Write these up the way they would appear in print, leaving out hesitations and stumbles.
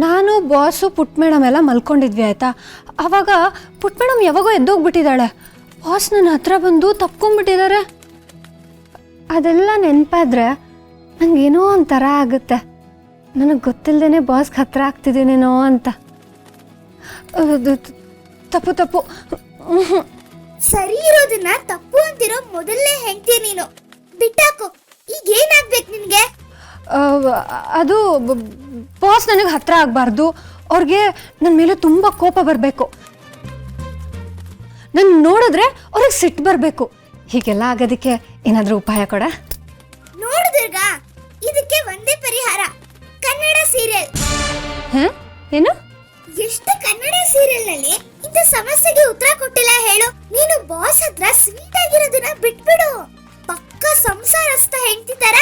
ನಾನು ಬಾಸು ಪುಟ್ ಮೇಡಮ್ ಎಲ್ಲ ಮಲ್ಕೊಂಡಿದ್ವಿ ಆಯಿತಾ. ಆವಾಗ ಪುಟ್ ಮೇಡಮ್ ಯಾವಾಗೋ ಎದ್ದೋಗ್ಬಿಟ್ಟಿದ್ದಾಳೆ. ಬಾಸ್ ನನ್ನ ಹತ್ರ ಬಂದು ತಪ್ಕೊಂಡ್ಬಿಟ್ಟಿದ್ದಾರೆ. ಅದೆಲ್ಲ ನೆನಪಾದ್ರೆ ನನಗೇನೋ ಒಂಥರ ಆಗುತ್ತೆ. ನನಗೆ ಗೊತ್ತಿಲ್ಲದೇ ಬಾಸ್ಗೆ ಹತ್ರ ಆಗ್ತಿದ್ದೀನೇನೋ ಅಂತ. ತಪ್ಪು ತಪ್ಪು. ಸರಿ ಇರೋದನ್ನ ತಪ್ಪು ಅಂತಿರೋ ಮೊದಲನೇ ಹೆಂಡ್ತಿ ನೀನು. ಬಿಟ್ಟಾಕು. ಈಗ ಏನಾಗ್ಬೇಕು ನಿನ್ಗೆ? ಅದು ಬಾಸ್ ನನಗೆ ಹತ್ರ ಆಗಬಾರ್ದು. ಅವ್ರಿಗೆ ನನ್ನ ಮೇಲೆ ತುಂಬ ಕೋಪ ಬರಬೇಕು. ನನ್ನ ನೋಡಿದ್ರೆ ಅವ್ರಿಗೆ ಸಿಟ್ಟು ಬರಬೇಕು. ಹೀಗೆಲ್ಲ ಆಗೋದಕ್ಕೆ ಏನಾದರೂ ಉಪಾಯ ಕೊಡ? ನೋಡಿದ್ರಗ ಇದಕ್ಕೆ ಒಂದೇ ಪರಿಹಾರ, ಕನ್ನಡ ಸೀರಿಯಲ್. ಏನು? ಎಷ್ಟು ಕನ್ನಡ ಸೀರಿಯಲ್ ನಲ್ಲಿ ಇಂಥ ಸಮಸ್ಯೆಗೆ ಉತ್ತರ ಕೊಟ್ಟಿಲ್ಲ ಹೇಳು. ನೀನು ಬಾಸ್ ಹತ್ರ ಸ್ವೀಟ್ ಆಗಿರೋದನ್ನ ಬಿಟ್ಬಿಡು. ಪಕ್ಕ ಸಂಸಾರಸ್ಥ ಹೆಂಡತಿ ತರ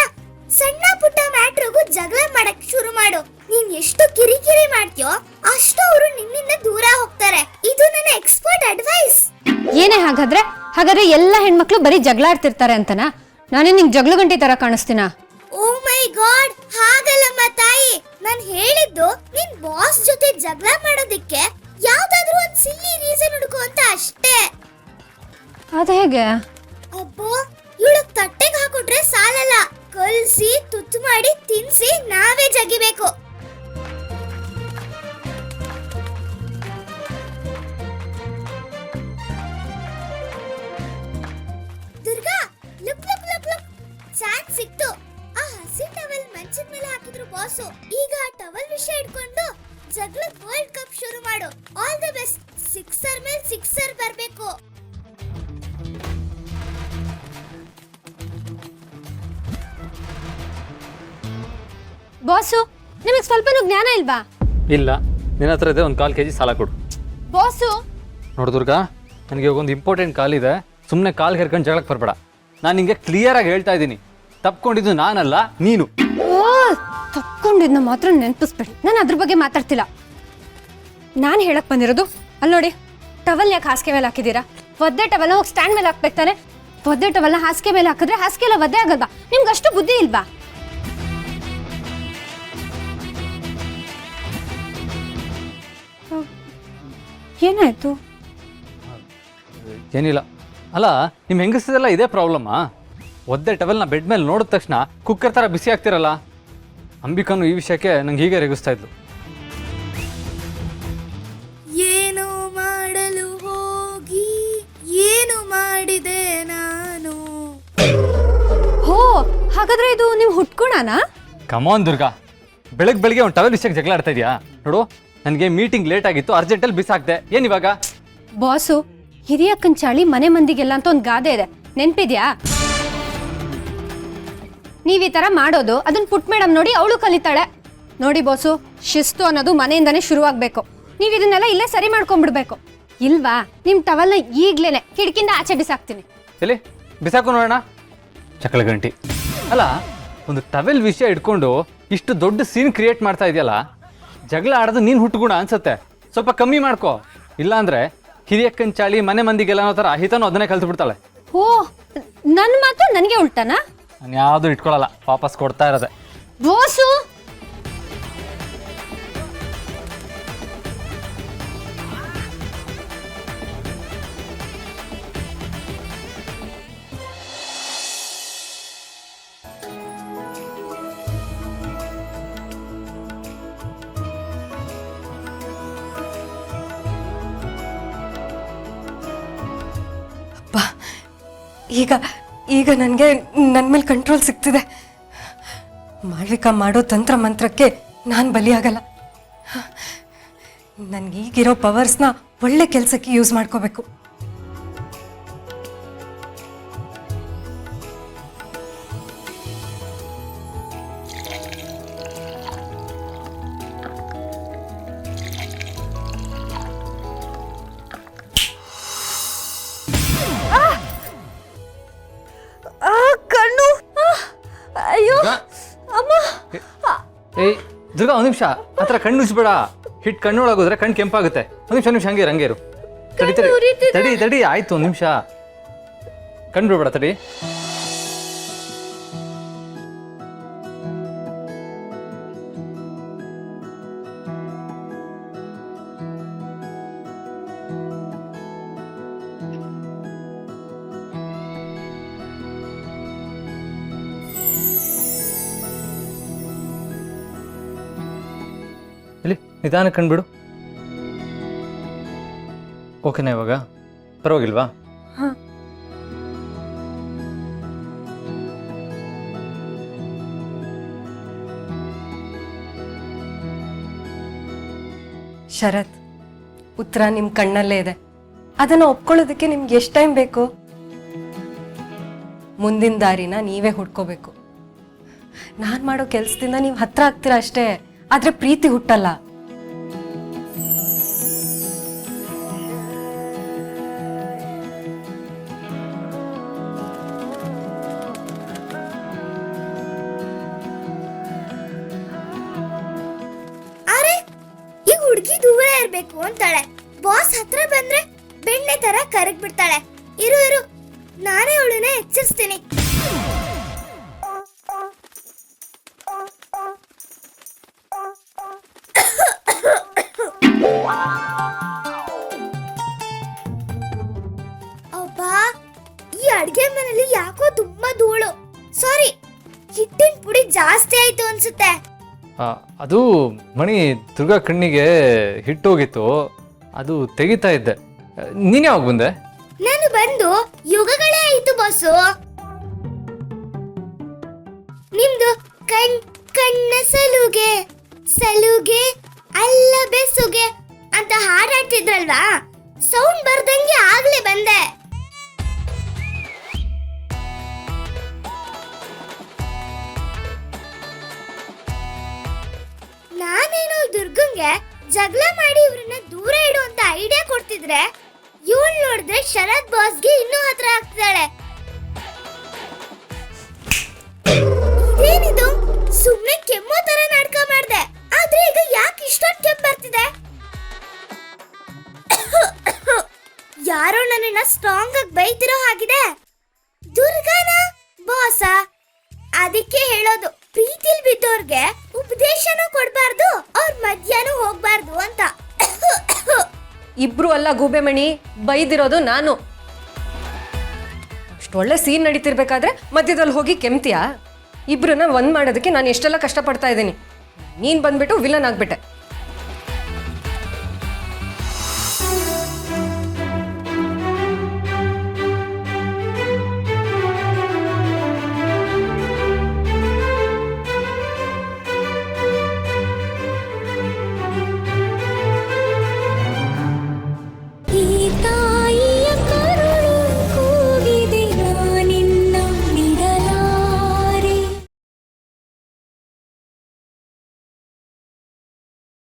ಸಣ್ಣ ಪುಟ್ಟ ಮ್ಯಾಟ್ರಿಗೂ ಜಗಳ ಮಾಡಕ್ ಶುರು ಮಾಡು. ನೀನ್ ಎಷ್ಟು ಕಿರಿಕಿರಿ ಮಾಡ್ತೀಯೋ ಅಷ್ಟು ಅವರು ನಿನ್ನಿಂದ ದೂರ ಹೋಗ್ತಾರೆ. ಇದು ನನ್ನ ಎಕ್ಸ್ಪರ್ಟ್ ಅಡ್ವೈಸ್. ಏನೇ ಹಾಗಾದ್ರೆ ಎಲ್ಲ ಹೆಣ್ಮಕ್ಳು ಬರೀ ಜಗಳ ಆಡ್ತಿರ್ತಾರೆ ಅಂತನಾ? ನಾನೇ ನಿಂಗೆ ಜಗಳ ಗಂಟಿ ತರ ಕಾಣಿಸ್ತೀನಾ? ಓ ಮೈ ಗಾಡ್, ಹಾಗಲ್ಲಮ್ಮ ತಾಯಿ. ನಾನ್ ಹೇಳಿದ್ದು ನಿನ್ ಬಾಸ್ ಜೊತೆ ಜಗಳ ಮಾಡೋದಿಕ್ಕೆ ಯಾವ್ದಾದ್ರೂ ಒಂದ್ ಸಿಲ್ಲಿ ರೀಸನ್ ಹುಡುಕು ಅಂತ ಅಷ್ಟೇ. ಅದ ಹೇಗೆ? ಅಬ್ಬೋ, ಇವಳಗ್ ತಟ್ಟೆಗೆ ಹಾಕೊಟ್ರೆ ಸಾಲಲ್ಲ. ಕಲ್ಸಿ ತುತ್ತು ಮಾಡಿ ತಿನ್ಸಿ ನಾವೇ ಜಗಿಬೇಕು. Durga, look look look look, chance ಸಿಕ್ತು. ಆ ಹಸಿ ಟವಲ್ ಮಂಚದ ಮೇಲೆ ಹಾಕಿದ್ರು ಬಾಸು. ಈಗ ಆ ಟವಲ್ ವಿಷಯ ಇಟ್ಕೊಂಡು ಜಗಳದ ವರ್ಲ್ಡ್ ಕಪ್ ಶುರು ಮಾಡು. All the best. ಸಿಕ್ಸರ್ ಮೇಲೆ ಸಿಕ್ಸರ್ ಬರ್ಬೇಕು. ಬಾಸು, ನಿಮಗೆ ಸ್ವಲ್ಪನೂ ಜ್ಞಾನ ಇಲ್ವಾ? ಇಲ್ಲ, ನಿನ್ನ ಹತ್ರ ಇದೆ. ಒಂದು 1/4 kg ಸಾಲ ಕೊಡು. ಬಾಸು ನೋಡು ದುರ್ಗಾ, ನನಗೆ ಒಂದು ಇಂಪಾರ್ಟೆಂಟ್ ಕಾಲ್ ಇದೆ. ಸುಮ್ಮನೆ ಕಾಲ್ ಹೆರ್ಕೊಂಡು ಜಗಳಕ್ಕೆ ಬರಬೇಡ. ನಾನು ನಿಂಗೆ ಕ್ಲಿಯರಾಗಿ ಹೇಳ್ತಾ ಇದ್ದೀನಿ, ತಪ್ಕೊಂಡಿದ್ದು ನಾನಲ್ಲ ನೀನು. ತಪ್ಕೊಂಡಿದ್ನ ಮಾತ್ರ ನೆನಪಿಸ್ಬೇಡಿ. ನಾನು ಅದ್ರ ಬಗ್ಗೆ ಮಾತಾಡ್ತಿಲ್ಲ. ನಾನು ಹೇಳಕ್ ಬಂದಿರೋದು ಅಲ್ಲಿ ನೋಡಿ, ಟವಲ್ ಯಾಕೆ ಹಾಸಿಗೆ ಮೇಲೆ ಹಾಕಿದ್ದೀರಾ? ಒದ್ದೆ ಟವಲ್ನ ಹೋಗಿ ಸ್ಟ್ಯಾಂಡ್ ಮೇಲೆ ಹಾಕ್ಬೇಕು ತಾನೆ. ಒದ್ದೆ ಟವಲ್ನ ಹಾಸಿಗೆ ಮೇಲೆ ಹಾಕಿದ್ರೆ ಹಾಸಿಗೆ ಎಲ್ಲ ಒದ್ದೆ ಆಗಲ್ವಾ? ನಿಮ್ಗೆ ಅಷ್ಟು ಬುದ್ಧಿ ಇಲ್ವಾ? ಏನಾಯ್ತು? ಏನಿಲ್ಲ. ಅಲ್ಲ, ನಿಮ್ಮ ಹೆಂಗಸದೆಲ್ಲ ಇದೇ ಪ್ರಾಬ್ಲಮ್ಮಾ? ಒದ್ದೆ ಟವೆಲ್ನ ಬೆಡ್ ಮೇಲೆ ನೋಡಿದ ತಕ್ಷಣ ಕುಕ್ಕರ್ ಥರ ಬಿಸಿ ಆಗ್ತಿರಲ್ಲ. ಅಂಬಿಕನು ಈ ವಿಷಯಕ್ಕೆ ನಂಗೆ ಹೀಗೆ ರೇಗಿಸ್ತಾ ಇದ್ಲು. ಏನು ಮಾಡಲು ಹೋಗಿ ಏನು ಮಾಡಿದೆ ನಾನು? ಹೋ, ಹಾಗಾದ್ರೆ ಇದು ನೀವು ಹುಟ್ಕೊಳನಾ? ಕಮಾನ್ ದುರ್ಗಾ, ಬೆಳಗ್ಗೆ ಒಂದು ಟವೆಲ್ ವಿಷಯಕ್ಕೆ ಜಗಳ ಆಡ್ತಾ ಇದೆಯಾ? ನೋಡು, ನನಗೆ ಮೀಟಿಂಗ್ ಲೇಟ್ ಆಗಿತ್ತು, ಅರ್ಜೆಂಟಲ್ಲಿ ಬಿಸಾಕ್ದೆ. ಏನಿವಾಗ? ಬಾಸು, ಹಿರಿಯಕ್ಕನ ಚಾಳಿ ಮನೆ ಮಂದಿಗೆಲ್ಲ ಅಂತ ಒಂದು ಗಾದೆ ಇದೆ, ನೆನ್ಪಿದ್ಯಾ? ನೀವು ಈ ಥರ ಮಾಡೋದು ಅದನ್ನ ಪುಟ್ ಮೇಡಮ್ ನೋಡಿ ಅವಳು ಕಲಿತಾಳೆ. ನೋಡಿ ಬಾಸು, ಶಿಸ್ತು ಅನ್ನೋದು ಮನೆಯಿಂದನೇ ಶುರುವಾಗಬೇಕು. ನೀವು ಇದನ್ನೆಲ್ಲ ಇಲ್ಲೇ ಸರಿ ಮಾಡ್ಕೊಂಡ್ಬಿಡ್ಬೇಕು. ಇಲ್ವಾ, ನಿಮ್ಮ ಟವಲ್ನ ಈಗ್ಲೇನೆ ಕಿಟಕಿಯಿಂದ ಆಚೆ ಬಿಸಾಕ್ತೀನಿ. ಎಲ್ಲಿ ಬಿಸಾಕು ನೋಡೋಣ. ಚಕ್ಕಳ ಗಂಟಿ. ಅಲ್ಲ, ಒಂದು ಟವೆಲ್ ವಿಷಯ ಇಟ್ಕೊಂಡು ಇಷ್ಟು ದೊಡ್ಡ ಸೀನ್ ಕ್ರಿಯೇಟ್ ಮಾಡ್ತಾ ಇದೆಯಲ್ಲ. ಜಗಳ ಆಡೋದು ನೀನು ಹುಟ್ಟುಗುಣ ಅನ್ಸುತ್ತೆ. ಸ್ವಲ್ಪ ಕಮ್ಮಿ ಮಾಡ್ಕೋ. ಇಲ್ಲಾಂದ್ರೆ ಹಿರಿಯಕ್ಕನ ಚಾಳಿ ಮನೆ ಮಂದಿಗೆಲ್ಲ ಅನ್ನೋ ಥರ ಹಿತನೂ ಅದನ್ನೇ ಕಲ್ತು ಬಿಡ್ತಾಳೆ. ಓ, ನನ್ನ ಮಾತು ನನಗೆ ಉಲ್ಟಾನಾ? ನಾನು ಯಾವುದು ಇಟ್ಕೊಳ್ಳಲ್ಲ, ವಾಪಸ್ ಕೊಡ್ತಾ ಇರೋದೆ. ಬಾಸು, ಈಗ ನನಗೆ ನನ್ನ ಮೇಲೆ ಕಂಟ್ರೋಲ್ ಸಿಗ್ತಿದೆ. ಮಾಳ್ವಿಕಾ ಮಾಡೋ ತಂತ್ರ ಮಂತ್ರಕ್ಕೆ ನಾನು ಬಲಿಯಾಗಲ್ಲ. ನನಗೆ ಈಗಿರೋ ಪವರ್ಸ್ನ ಒಳ್ಳೆ ಕೆಲಸಕ್ಕೆ ಯೂಸ್ ಮಾಡ್ಕೋಬೇಕು. ಕಣ್ಣು, ಅಯ್ಯೋ ಅಮ್ಮ. ಏಯ್ ದುರ್ಗಾ, ಒಂದು ನಿಮಿಷ. ಆ ಥರ ಕಣ್ಣು ಉಜ್ಬೇಡ. ಹಿಟ್ಟು ಕಣ್ಣೊಳಗೋದ್ರೆ ಕಣ್ಣು ಕೆಂಪಾಗುತ್ತೆ. ಒಂದು ನಿಮಿಷ ಹಂಗೇರು. ತಡಿ ಆಯ್ತು, ಒಂದು ನಿಮಿಷ. ಕಣ್ಣು ಬಿಡ್ಬೇಡ, ತಡಿ. ನಿಧಾನ ಕಂಡ್ಬಿಡು. ಓಕೆನಾ ಇವಾಗ? ಪರವಾಗಿಲ್ವಾ? ಹಾಂ. ಶರತ್, ಉತ್ತರ ನಿಮ್ಮ ಕಣ್ಣಲ್ಲೇ ಇದೆ. ಅದನ್ನು ಒಪ್ಕೊಳ್ಳೋದಕ್ಕೆ ನಿಮ್ಗೆ ಎಷ್ಟು ಟೈಮ್ ಬೇಕು? ಮುಂದಿನ ದಾರಿನ ನೀವೇ ಹುಡ್ಕೋಬೇಕು. ನಾನು ಮಾಡೋ ಕೆಲಸದಿಂದ ನೀವು ಹತ್ರ ಆಗ್ತೀರಾ ಅಷ್ಟೇ, ಆದರೆ ಪ್ರೀತಿ ಹುಟ್ಟಲ್ಲ. ಅರೆ ಈ ಹುಡುಗಿ ದೂರ ಇರ್ಬೇಕು ಅಂತಾಳೆ, ಬಾಸ್ ಹತ್ರ ಬಂದ್ರೆ ಬೆಣ್ಣೆ ತರ ಕರಗ್ ಬಿಡ್ತಾಳೆ. ಇರು ಇರು, ನಾನೇ ಅವಳನ್ನ ಎಚ್ಚರಿಸ್ತೀನಿ. ಅಬ್ಬಾ, ಈ ಅಡ್ಗೆ ಮನೆಯಲ್ಲಿ ಯಾಕೋ ತುಂಬಾ ಧೂಳು. ಸಾರಿ, ಹಿಟ್ಟಿನ ಪುಡಿ ಜಾಸ್ತಿ ಆಯ್ತು ಅನ್ಸುತ್ತೆ. ಅದು ಮಣಿ, ದುರ್ಗಾ ಕಣ್ಣಿಗೆ ಹಿಟ್ಟೋಗಿತ್ತು, ಅದು ತೆಗಿತಾ ಇದ್ದೆ. ನೀನು ಯಾವಾಗ ಬಂದೆ? ನಾನು ಬಂದು ಯುಗಗಳೇ ಆಯ್ತು ಬಾಸು. ನಿಮ್ದು ಕಣ್ಣ ಸಲುಗೆ ಸಲುಗೆ ಅಲ್ಲ ಬೆಸುಗೆ ಅಂತ ಹಾಡಾಡ್ತಿದ್ರಲ್ವಾ, ಸೌಂಡ್ ಬರ್ದಂಗೆ ಆಗ್ಲೇ ಬಂದೆ. ನಾನೇನೋ ದುರ್ಗಂಗೆ ಜಗಳ ಮಾಡಿ ಇವ್ರನ್ನ ದೂರ ಇಡು ಅಂತ ಐಡಿಯಾ ಕೊಡ್ತಿದ್ರೆ, ಇವಳು ನೋಡಿದ್ರೆ ಶರತ್ ಬಾಸ್ಗೆ ಇನ್ನೂ ಹತ್ರ ಆಗ್ತಿದ್ದಾಳೆ. ಇದೇನಿದು, ಸುಮ್ನೆ ಕೆಮ್ಮೋ ತರ ನಾಟಕ ಮಾಡ್ದೆ, ಆದ್ರೆ ಈಗ ಯಾಕೆ ಇಷ್ಟೊಂದು ಕೆಮ್ಮು ಬರ್ತಿದೆ? ಯಾರೋ ನನ್ನನ್ನ ಸ್ಟ್ರಾಂಗ್ ಆಗಿ ಬೈತಿರೋ ಹಾಗಿದೆ. ದುರ್ಗಾನ ಬಾಸ? ಅದಕ್ಕೆ ಹೇಳೋದು, ಪ್ರೀತಿಲ್ ಬಿದ್ದೋರ್ಗೆ ಉಪದೇಶನೂ ಕೊಡ್ಬಾರ್ದು, ಅವ್ರ ಮಧ್ಯಾಹ್ನ ಹೋಗ್ಬಾರ್ದು ಅಂತ. ಇಬ್ರು ಅಲ್ಲ ಗೂಬೆಮಣಿ, ಬೈದಿರೋದು ನಾನು. ಅಷ್ಟು ಒಳ್ಳೆ ಸೀನ್ ನಡೀತಿರ್ಬೇಕಾದ್ರೆ ಮಧ್ಯದಲ್ಲಿ ಹೋಗಿ ಕೆಮ್ತಿಯಾ? ಇಬ್ರನ್ನ ಒಂದ್ ಮಾಡೋದಕ್ಕೆ ನಾನು ಎಷ್ಟೆಲ್ಲ ಕಷ್ಟಪಡ್ತಾ ಇದ್ದೀನಿ. ನೀನ್ ಬಂದ್ಬಿಟ್ಟು ವಿಲನ್ ಆಗ್ಬಿಟ್ಟೆ.